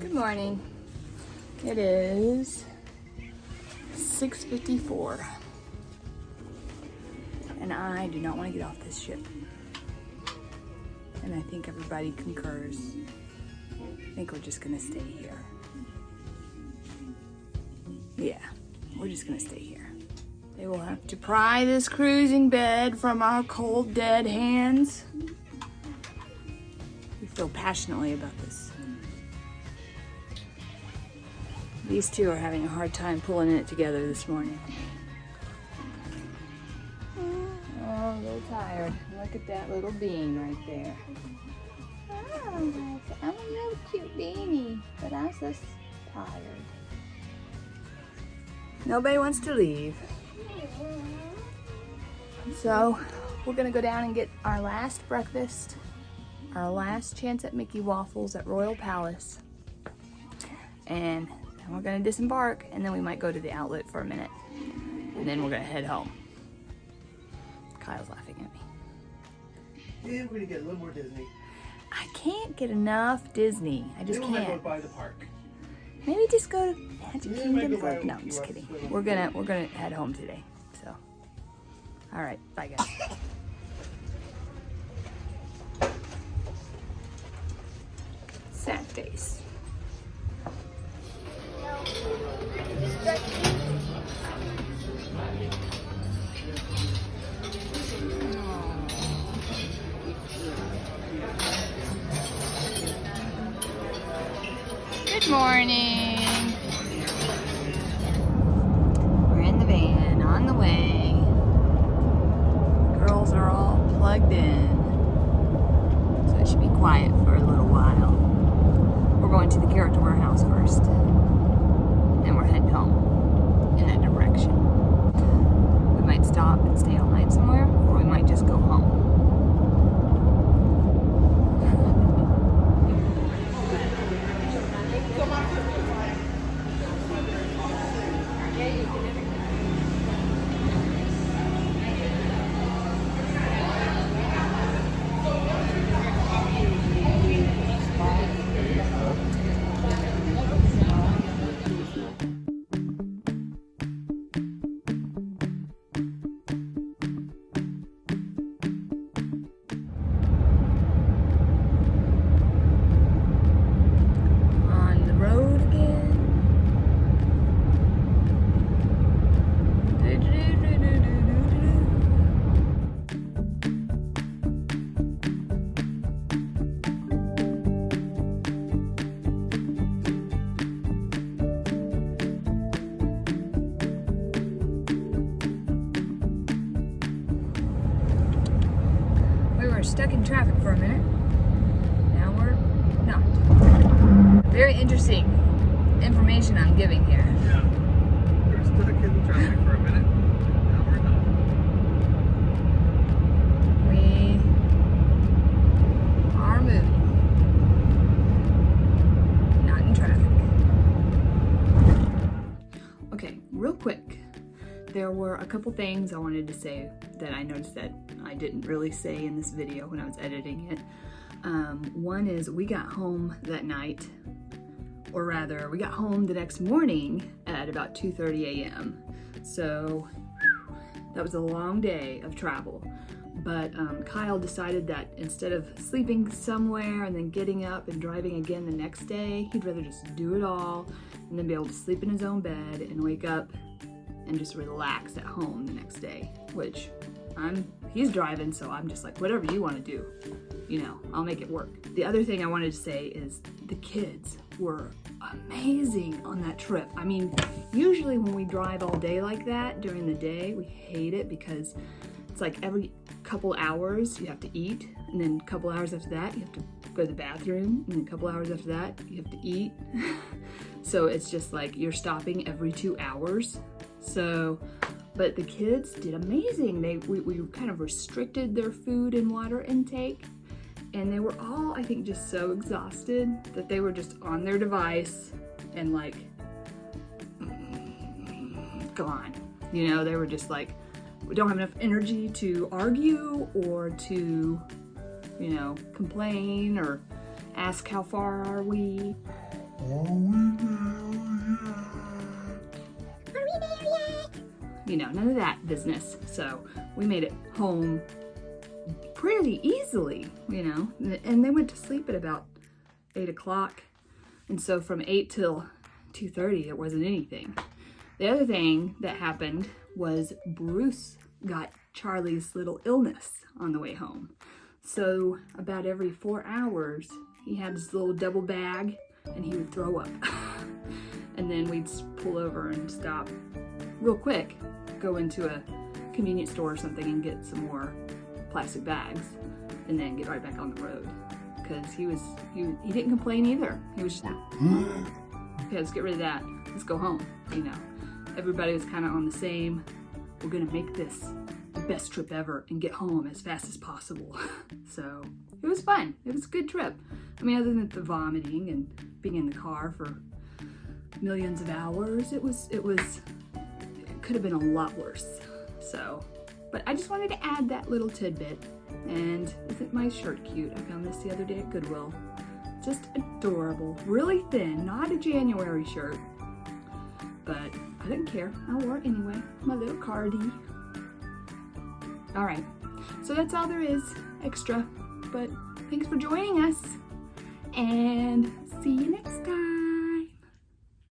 Good morning. It is 6:54 and I do not want to get off this ship, and I think everybody concurs. I think we're just gonna stay here. Yeah, we're just gonna stay here. They will have to pry this cruising bed from our cold dead hands. We feel passionately about this. These two are having a hard time pulling it together this morning. Oh, they're tired. Look at that little bean right there. Oh, I'm a little cute beanie, but I'm so tired. Nobody wants to leave. So we're gonna go down and get our last breakfast, our last chance at Mickey waffles at Royal Palace, and then we're gonna disembark, and then we might go to the outlet for a minute, and then we're gonna head home. Kyle's laughing at me. Yeah, we're gonna get a little more Disney. I can't get enough Disney. I just can't. Go by the park. Maybe just go to Magic Yeah, Kingdom go for. by- No, I'm just go kidding. by- We're gonna head home today. So, all right, bye guys. Sad face. Good morning. We're in the van, on the way. Girls are all plugged in, so it should be quiet for a little while. We're going to the character warehouse first, then we're heading home in that direction. We might stop and stay all night somewhere, or we might just go home. Stuck in traffic for a minute. Now we're not. Very interesting information I'm giving here. Yeah. We're stuck in traffic for a minute. Now we're not. We are moving. Not in traffic. Okay, real quick. There were a couple things I wanted to say that I noticed that I didn't really say in this video when I was editing it. One is we got home that night, or rather we got home the next morning at about 2:30 a.m. So that was a long day of travel. But Kyle decided that instead of sleeping somewhere and then getting up and driving again the next day, he'd rather just do it all and then be able to sleep in his own bed and wake up and just relax at home the next day, which he's driving, so I'm just like, whatever you want to do, you know, I'll make it work. The other thing I wanted to say is the kids were amazing on that trip. I mean, usually when we drive all day like that during the day, we hate it because it's like every couple hours you have to eat, and then a couple hours after that you have to go to the bathroom, and then a couple hours after that you have to eat. So it's just like you're stopping every 2 hours. So, but the kids did amazing. We kind of restricted their food and water intake, and they were all, I think, just so exhausted that they were just on their device and like gone. You know, they were just like, we don't have enough energy to argue or to, you know, complain or ask how far are we. You know, none of that business. So we made it home pretty easily, you know, and they went to sleep at about 8 o'clock. And so from 8 till 2:30, it wasn't anything. The other thing that happened was Bruce got Charlie's little illness on the way home. So about every 4 hours, he had his little double bag and he would throw up. And then we'd pull over and stop real quick, go into a convenience store or something and get some more plastic bags and then get right back on the road. Because he didn't complain either. He was just, okay, let's get rid of that. Let's go home, you know. Everybody was kind of on the same, we're gonna make this the best trip ever and get home as fast as possible. So it was fun. It was a good trip. I mean, other than the vomiting and being in the car for millions of hours, it could have been a lot worse. So, but I just wanted to add that little tidbit. And isn't my shirt cute? I found this the other day at Goodwill. Just adorable. Really thin, not a January shirt. But I didn't care. I wore it anyway. My little cardie. All right. So that's all there is extra. But thanks for joining us. And see you next time.